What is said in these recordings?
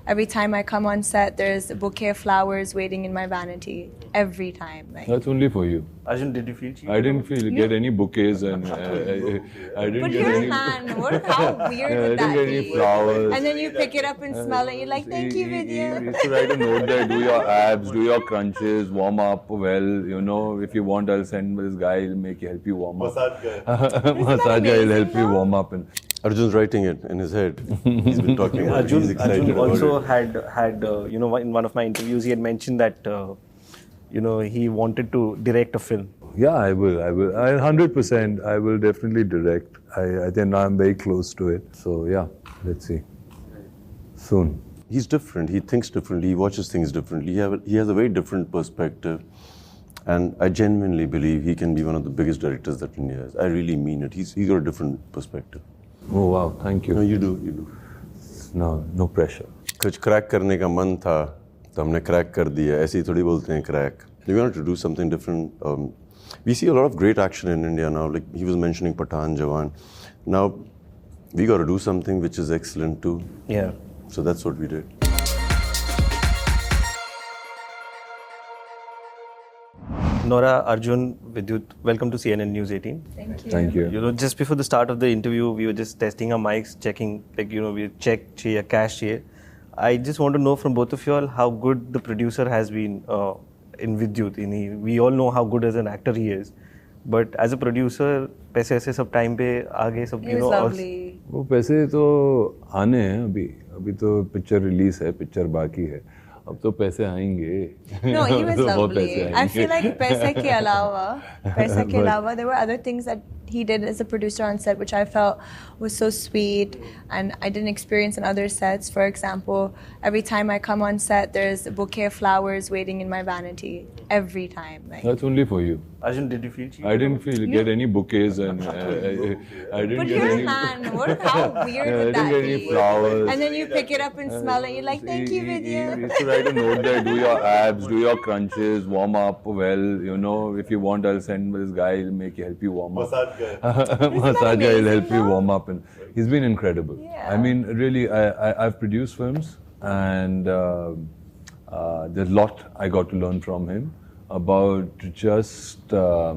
Every time I come on set, there's a bouquet of flowers waiting in my vanity. Every time. That's only for you. Arjun, did you feel cheated? I didn't get any bouquets and I didn't Put get your any. hand. How weird would I didn't that get be? any flowers. And then you pick it up and smell it. You're like, thank you, He Vidyut. used to write a note there, do your abs, do your crunches, warm up well, if you want, I'll send this guy, he'll help you warm up. Massage guy will help you warm up. And Arjun's writing it in his head. He's been talking about it. He's excited Arjun about also it. had in one of my interviews, he had mentioned that, he wanted to direct a film. yeah, I will. 100%, I will definitely direct. I think now I'm very close to it. So yeah, let's see. Soon. He's different. He thinks differently. He watches things differently. He has a very different perspective. And I genuinely believe he can be one of the biggest directors that India has. I really mean it. He's got a different perspective. Oh wow, thank you. No, you do. No pressure. कुछ crack करने का मन था तो हमने crack कर दिया. ऐसे ही थोड़ी बोलते हैं crack. We wanted to do something different. We see a lot of great action in India now. Like he was mentioning Pathan, Jawan. Now we got to do something which is excellent too. Yeah. So that's what we did. Nora, Arjun, Vidyut, welcome to CNN News 18. Thank you. Thank you. Just before the start of the interview, we were just testing our mics, checking, we check chahiye, cash chahiye. I just want to know from both of you all how good the producer has been in Vidyut. We all know how good as an actor he is. But as a producer, पैसे ऐसे सब time पे आगे सब He was lovely. वो पैसे तो आने हैं अभी तो पिक्चर रिलीज है, पिक्चर बाकी है. अब तो पैसे आएंगे. No, he was तो बहुत lovely. पैसे I आएंगे. feel like paisa ke alawa, there were other things that he did as a producer on set, which I felt was so sweet and I didn't experience in other sets. For example, every time I come on set, there's a bouquet of flowers waiting in my vanity. Every time. That's only for you. Arjun, did you feel cheated? I didn't get any bouquets and I didn't Put get your any. hand. How weird would I didn't that get be? any flowers. And then you pick it up and smell it. You're like, thank you, He Vidyut. used to write a note there, do your abs, do your crunches, warm up well, if you want, I'll send this guy, he'll help you warm up. Massage guy will help you warm up. And he's been incredible. Yeah. I mean, really, I've produced films and there's a lot I got to learn from him about just a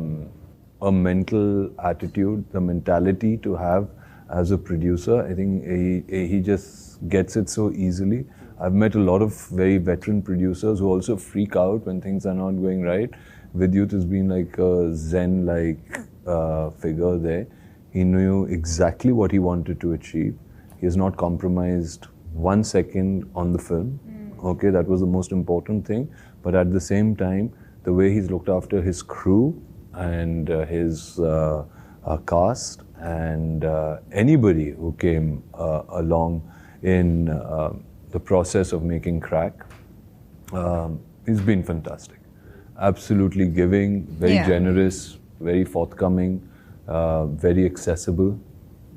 mental attitude, the mentality to have as a producer. I think he just gets it so easily. I've met a lot of very veteran producers who also freak out when things are not going right. Vidyut has been like a Zen-like figure there. He knew exactly what he wanted to achieve. He has not compromised 1 second on the film. Okay, that was the most important thing. But at the same time, the way he's looked after his crew and his cast and anybody who came along in the process of making Crakk, he's been fantastic. Absolutely giving, very generous, very forthcoming, very accessible.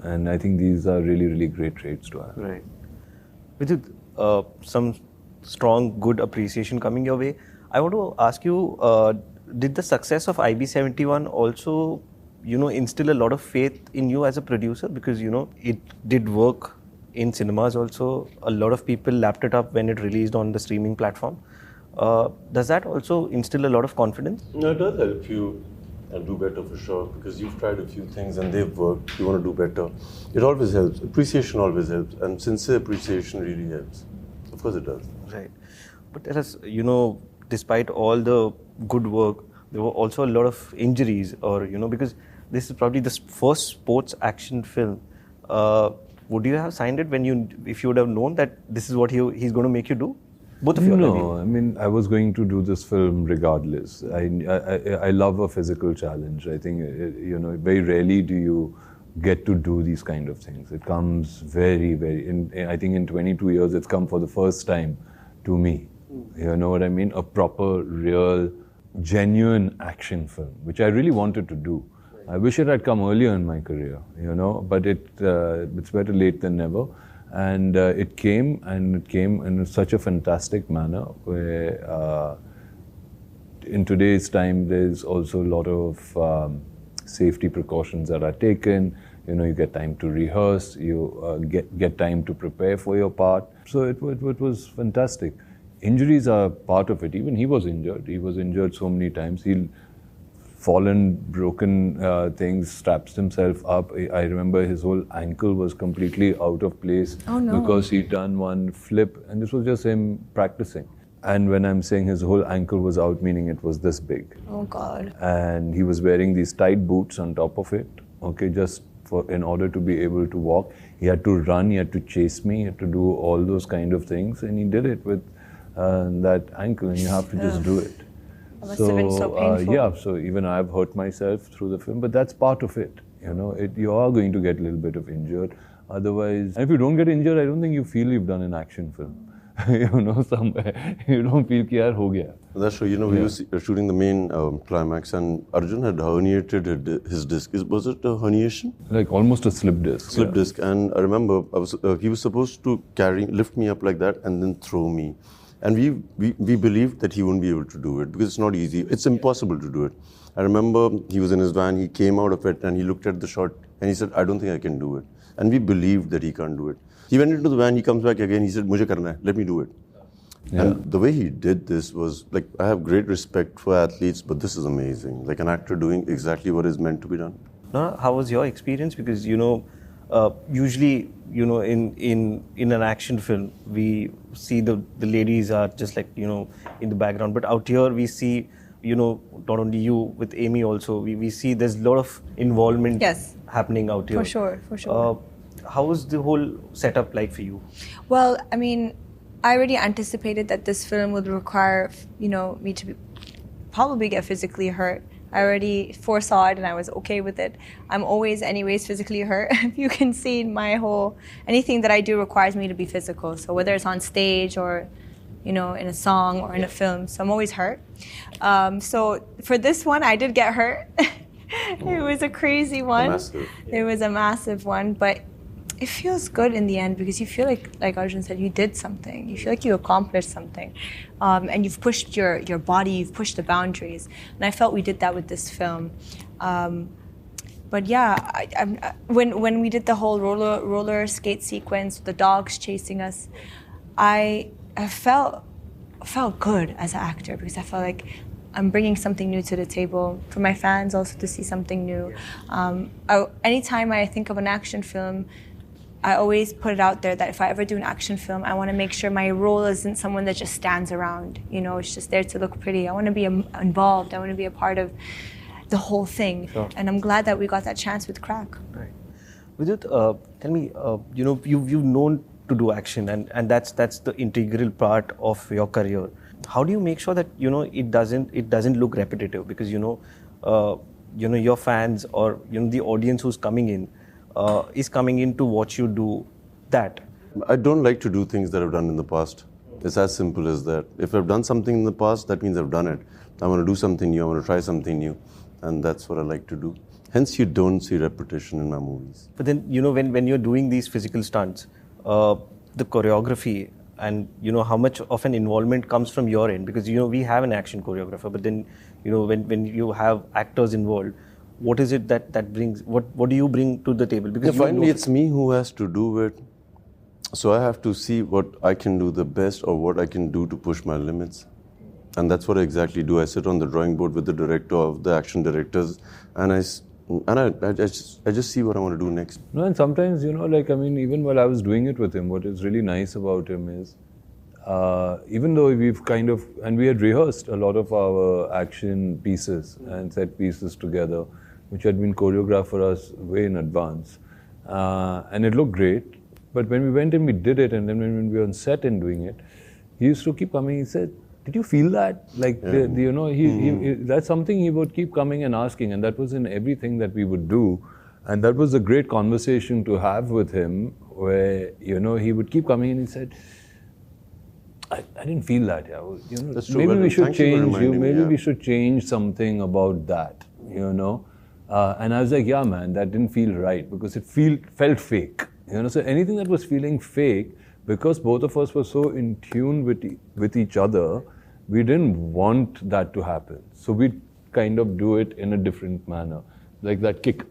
And I think these are really, really great traits to have. Right. Vidyut, some strong, good appreciation coming your way. I want to ask you, did the success of IB71 also, instill a lot of faith in you as a producer? Because, it did work in cinemas also. A lot of people lapped it up when it released on the streaming platform. Does that also instill a lot of confidence? No, it does help you and do better for sure, because you've tried a few things and they've worked. You want to do better. It always helps. Appreciation always helps, and sincere appreciation really helps. Of course it does. Right. But there is, despite all the good work, there were also a lot of injuries, or because this is probably the first sports action film. Would you have signed it if you would have known that this is what he's going to make you do? Both of you. No, I mean, I was going to do this film regardless. I love a physical challenge. I think very rarely do you get to do these kind of things. It comes very, very. I think in 22 years, it's come for the first time to me. You know what I mean? A proper, real, genuine action film, which I really wanted to do. I wish it had come earlier in my career, but it's better late than never. And it came in such a fantastic manner where in today's time there's also a lot of safety precautions that are taken. You get time to rehearse, you get time to prepare for your part. So it was fantastic. Injuries are part of it. Even he was injured. He was injured so many times. He'll fallen, broken things, straps himself up. I remember his whole ankle was completely out of place because he'd done one flip, and this was just him practicing. And when I'm saying his whole ankle was out, meaning it was this big. Oh God. And he was wearing these tight boots on top of it, okay, just in order to be able to walk. He had to run, he had to chase me, he had to do all those kind of things, and he did it with that ankle, and you have to just do it. It must have been so painful. Yeah, so even I've hurt myself through the film, but that's part of it. You know, you are going to get a little bit of injured. Otherwise, and if you don't get injured, I don't think you feel you've done an action film. You know, somewhere you don't feel कि यार हो गया. That's true. You know, we were shooting the main climax, and Arjun had herniated his disc. Was it a herniation? Like almost a slip disc. Slip disc. And I remember he was supposed to lift me up like that and then throw me. And we believed that he wouldn't be able to do it because it's not easy. It's impossible to do it. I remember he was in his van, he came out of it and he looked at the shot and he said, I don't think I can do it. And we believed that he can't do it. He went into the van, he comes back again, he said, Mujhe karna hai, let me do it. Yeah. And the way he did this was, like, I have great respect for athletes, but this is amazing. Like an actor doing exactly what is meant to be done. Nora, how was your experience? Because, you know, usually, you know, in an action film, we see the ladies are just like, you know, in the background. But out here, we see, you know, not only you, with Amy also, we see there's a lot of involvement happening out here. For sure, for sure. How was the whole setup like for you? Well, I mean, I already anticipated that this film would require, you know, me to probably get physically hurt. I already foresaw it and I was okay with it. I'm always anyways physically hurt. If you can see anything that I do requires me to be physical. So whether it's on stage or, you know, in a song or in a film. So I'm always hurt. So for this one, I did get hurt. It was a crazy one. It was a massive one, but it feels good in the end because you feel like Arjun said, you did something. You feel like you accomplished something. And you've pushed your body, you've pushed the boundaries. And I felt we did that with this film. But yeah, when we did the whole roller skate sequence, the dogs chasing us, I felt good as an actor because I felt like I'm bringing something new to the table for my fans also to see something new. Anytime I think of an action film, I always put it out there that if I ever do an action film, I want to make sure my role isn't someone that just stands around. You know, it's just there to look pretty. I want to be involved. I want to be a part of the whole thing. Sure. And I'm glad that we got that chance with Crakk. Right. Vidyut, tell me, you know, you've known to do action, and that's the integral part of your career. How do you make sure that, you know, it doesn't look repetitive? Because, you know, your fans or, you know, the audience who's coming in is coming in to watch you do that. I don't like to do things that I've done in the past. It's as simple as that. If I've done something in the past, that means I've done it. I want to do something new, I want to try something new. And that's what I like to do. Hence, you don't see repetition in my movies. But then, you know, when you're doing these physical stunts, the choreography and, you know, how much of an involvement comes from your end? Because, you know, we have an action choreographer, but then, you know, when you have actors involved, what is it that brings, what do you bring to the table? Because finally, it's me who has to do it. So I have to see what I can do the best or what I can do to push my limits. And that's what I exactly do. I sit on the drawing board with the director of the action directors and I just see what I want to do next. No, and sometimes, you know, like, I mean, even while I was doing it with him, what is really nice about him is, even though we've kind of, and we had rehearsed a lot of our action pieces and set pieces together, which had been choreographed for us way in advance. And it looked great. But when we went and we did it, and then when we were on set and doing it, he used to keep coming, he said, did you feel that? Like, you know, that's something he would keep coming and asking, and that was in everything that we would do. And that was a great conversation to have with him, where, you know, he would keep coming and he said, I didn't feel that. Yeah. You know, that's true. Maybe we should change we should change something about that, you know. And I was like, yeah, man, that didn't feel right because it felt fake. You know, so anything that was feeling fake, because both of us were so in tune with each other, we didn't want that to happen. So we'd kind of do it in a different manner, like that kick.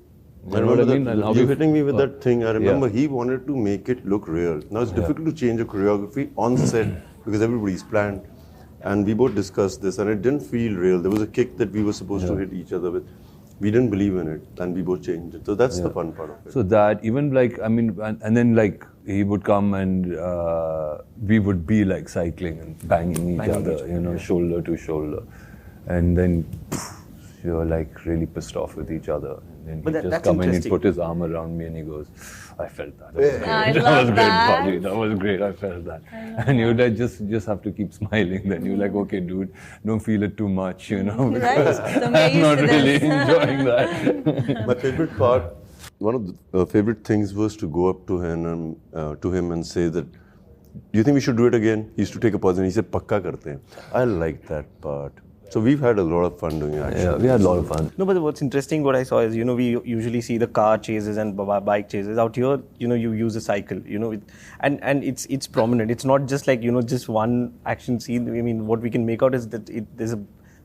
You know what I mean? And how you we- hitting me with that thing. I remember Yeah. he wanted to make it look real. Now it's difficult to change a choreography on set because everybody's planned. And we both discussed this, and it didn't feel real. There was a kick that we were supposed to hit each other with. We didn't believe in it, and we both changed it. So that's the fun part of it. So that, even like, I mean, and then like he would come and we would be like cycling and banging each other, you know, shoulder to shoulder. And then you're like really pissed off with each other. And But then he'd that's just come and he'd interesting. put his arm around me and he goes, I felt that. I That love was great, that. buddy. That was great. I felt that. And you like just have to keep smiling. Then you're like, okay, dude, don't feel it too much, you know, because Don't get I'm used not to really this. enjoying that. My favorite part, one of the favorite things was to go up to him and say that, do you think we should do it again? He used to take a pause and he said, Pakka karte hain. I like that part. So we've had a lot of fun doing action. Yeah, we had a lot of fun. No, but what's interesting, what I saw is, you know, we usually see the car chases and bike chases. Out here, you know, you use a cycle, you know, and it's prominent. It's not just like, you know, just one action scene. I mean, what we can make out is that there's a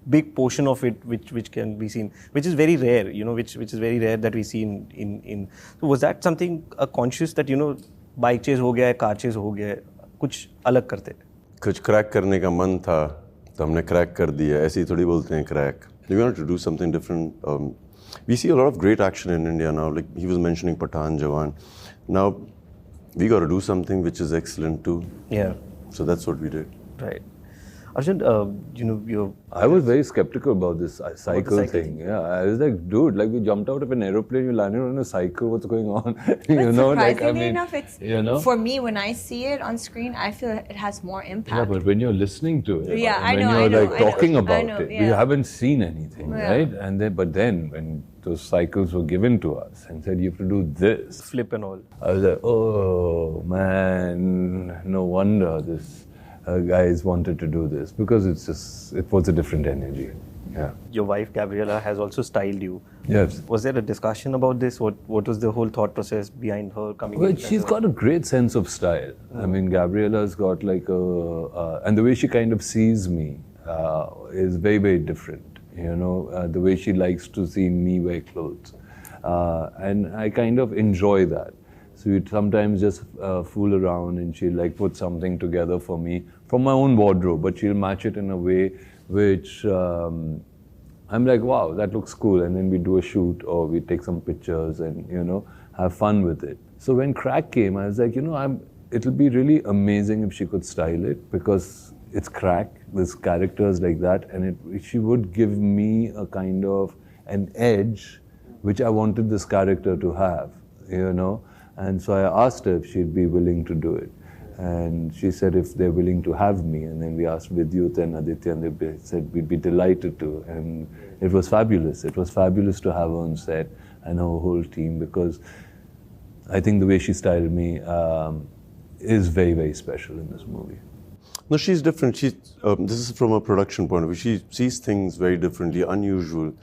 big portion of it which can be seen, which is very rare, you know, which is very rare that we see in. So was that something conscious that, you know, bike chase हो गया है, car chase हो गया है, कुछ अलग करते? कुछ क्रैक करने का मन था तो हमने क्रैक कर दिया ऐसे ही थोड़ी बोलते हैं crack we wanted to do something different we see a lot of great action in India now like he was mentioning Pathan Jawan now we got to do something which is excellent too Yeah, so that's what we did right. Arjun, you know, I was very skeptical about this cycle cycle thing. Yeah, I was like, dude, like we jumped out of an aeroplane, you landed on a cycle. What's going on? You know, like I Surprisingly mean, enough, it's for for me when I see it on screen, I feel it has more impact. yeah, but when you're listening to it, Yeah, I when know, you're I know, like I know, talking I about know, it, we yeah. haven't seen anything, Yeah. right? And then, but then when those cycles were given to us and said you have to do this, flip and all. I was like, oh man, no wonder this guys wanted to do this because it was a different energy. Yeah. Your wife Gabriella has also styled you. Yes. Was there a discussion about this? What was the whole thought process behind her coming Well, in? she's got a great sense of style. I mean, Gabriella's got like and the way she kind of sees me is very, very different. You know, the way she likes to see me wear clothes. And I kind of enjoy that. So we'd sometimes just fool around and she'll like put something together for me from my own wardrobe, but she'll match it in a way which I'm like, wow, that looks cool. And then we do a shoot or we take some pictures and, you know, have fun with it. So when Crakk came, I was like, you know, it'll be really amazing if she could style it because it's Crakk, there's characters like that, and she would give me a kind of an edge which I wanted this character to have, you know. And so I asked her if she'd be willing to do it. And she said if they're willing to have me. And then we asked Vidyut and Aditya and they said we'd be delighted to. And it was fabulous. It was fabulous to have her on set and her whole team because I think the way she styled me is very, very special in this movie. No, she's different. This is from a production point of view. She sees things very differently, unusual.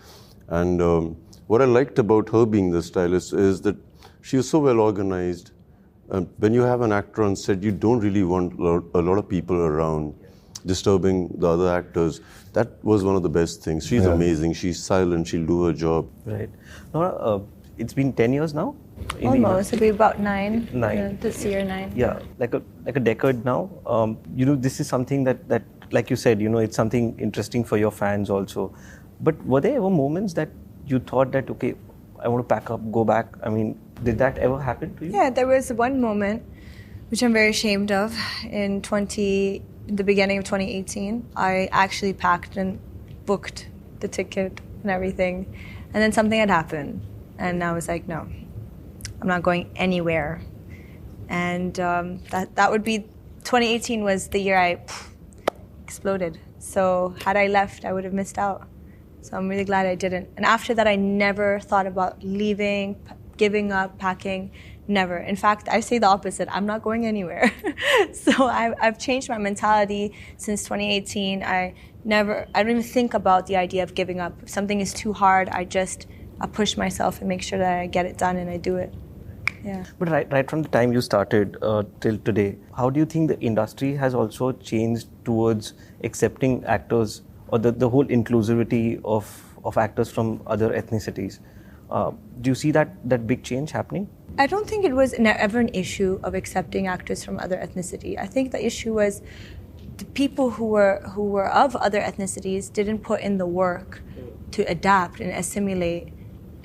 And what I liked about her being the stylist is that she was so well organized. When you have an actor on set, you don't really want a lot of people around disturbing the other actors. That was one of the best things. She's amazing. She's silent. She'll do her job. Right. Nora, it's been 10 years now? Almost. It'll be about 9. 9. Yeah, this year, 9. Yeah, like a decade now. You know, this is something that, like you said, you know, it's something interesting for your fans also. But were there ever moments that you thought that, okay, I want to pack up, go back? I mean, did that ever happen to you? Yeah, there was one moment, which I'm very ashamed of, in the beginning of 2018. I actually packed and booked the ticket and everything. And then something had happened. And I was like, no, I'm not going anywhere. And that would be, 2018 was the year I exploded. So had I left, I would have missed out. So I'm really glad I didn't. And after that, I never thought about leaving, giving up, packing, never. In fact, I say the opposite. I'm not going anywhere. So I've changed my mentality since 2018. I don't even think about the idea of giving up. If something is too hard, I push myself and make sure that I get it done and I do it. Yeah. But right from the time you started till today, how do you think the industry has also changed towards accepting actors or the whole inclusivity of actors from other ethnicities? Do you see that big change happening? I don't think it was ever an issue of accepting actors from other ethnicity. I think the issue was the people who were of other ethnicities didn't put in the work to adapt and assimilate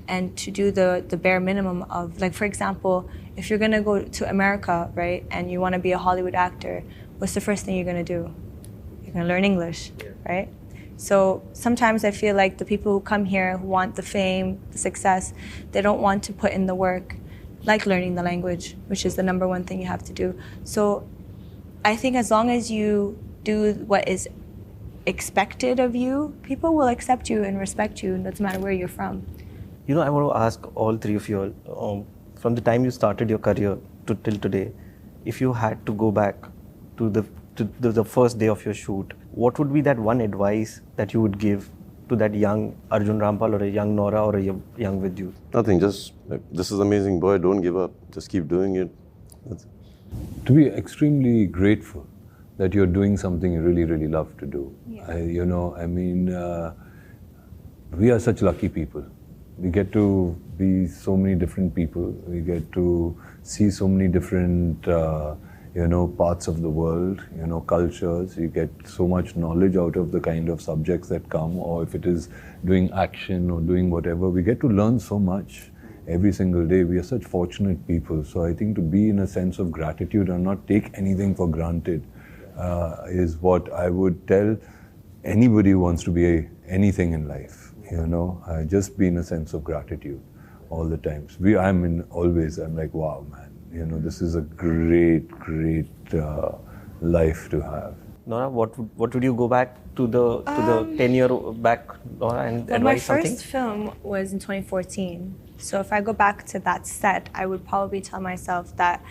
and to do the bare minimum of, like, for example, if you're gonna go to America, right, and you want to be a Hollywood actor, what's the first thing you're gonna do? You're gonna learn English, right? So sometimes I feel like the people who come here who want the fame, the success, they don't want to put in the work, like learning the language, which is the number one thing you have to do. So I think as long as you do what is expected of you, people will accept you and respect you, no matter where you're from. You know, I want to ask all three of you all, from the time you started your career to till today, if you had to go back to the first day of your shoot, what would be that one advice that you would give to that young Arjun Rampal or a young Nora or a young Vidyut? Nothing, just like, this is amazing, boy, don't give up, just keep doing it. That's it. To be extremely grateful that you're doing something you really, really love to do. Yeah. We are such lucky people. We get to be so many different people. We get to see so many different, parts of the world, cultures. You get so much knowledge out of the kind of subjects that come, or if it is doing action or doing whatever, we get to learn so much every single day. We are such fortunate people. So I think to be in a sense of gratitude and not take anything for granted is what I would tell anybody who wants to be anything in life. Just be in a sense of gratitude all the times. I'm like, wow, man, this is a great life to have. Nora, what would you go back to the 10-year back, Nora, and advise something? My first film was in 2014. So if I go back to that set, I would probably tell myself that,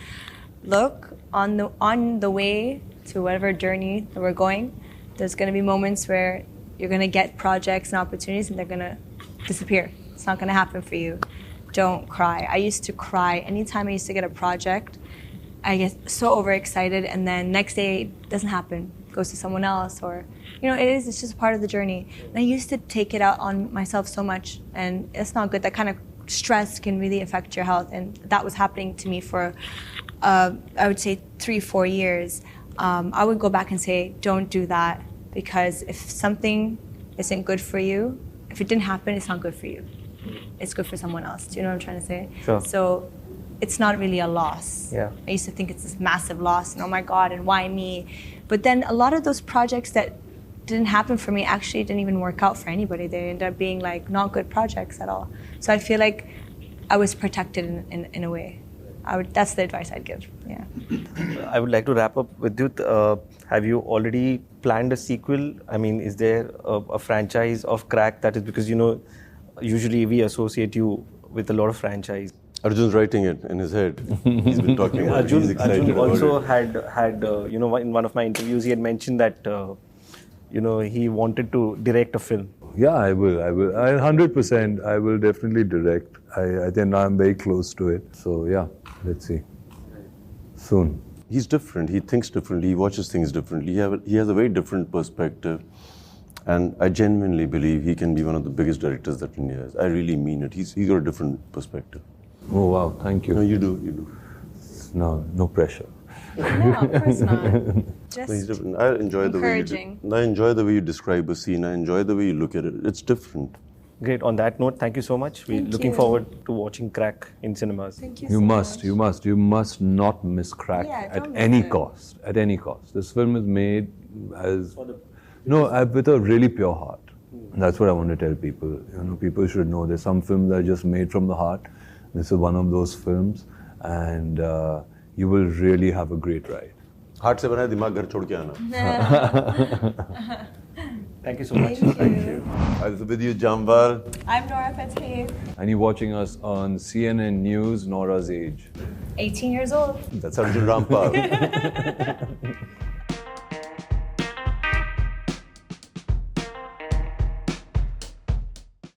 look, on the way to whatever journey that we're going, there's going to be moments where you're going to get projects and opportunities and they're going to disappear. It's not going to happen for you. Don't cry. I used to cry anytime I used to get a project. I get so overexcited and then next day it doesn't happen. It goes to someone else, or it's just part of the journey. And I used to take it out on myself so much, and it's not good. That kind of stress can really affect your health, and that was happening to me for I would say 3-4 years. I would go back and say, don't do that, because if something isn't good for you, if it didn't happen, it's not good for you. It's good for someone else. Do you know what I'm trying to say? Sure. So it's not really a loss. Yeah. I used to think it's this massive loss, and oh my God, and why me? But then a lot of those projects that didn't happen for me actually didn't even work out for anybody. They ended up being like not good projects at all. So I feel like I was protected in a way. That's the advice I'd give. Yeah. I would like to wrap up with you. Have you already planned a sequel? I mean, is there a franchise of Crakk that is, because usually we associate you with a lot of franchise. Arjun's writing it in his head. He's been talking about it. He's excited Arjun about also it. had in one of my interviews he had mentioned that he wanted to direct a film. Yeah, I will. 100%. I will definitely direct. I think I'm very close to it. So yeah, let's see. Soon. He's different. He thinks differently. He watches things differently. He has a very different perspective. And I genuinely believe he can be one of the biggest directors that India has. I really mean it. He's got a different perspective. Oh wow, thank you. No, you do. No pressure. No, of course not. He's different. I enjoy the way I enjoy the way you describe a scene. I enjoy the way you look at it. It's different. Great. On that note, thank you so much. We're looking forward to watching Crakk in cinemas. Thank you. You must not miss Crakk at any cost. At any cost. This film is made with a really pure heart. And that's what I want to tell people. People should know there's some films that are just made from the heart. This is one of those films, and you will really have a great ride. Heart se bana dimag ghar chhod ke aana. Thank you so much. Thank you. This is Vidyut Jammwal. I'm Nora Fatehi. And you're watching us on CNN News, Nora's Age. 18 years old. That's Arjun Rampal.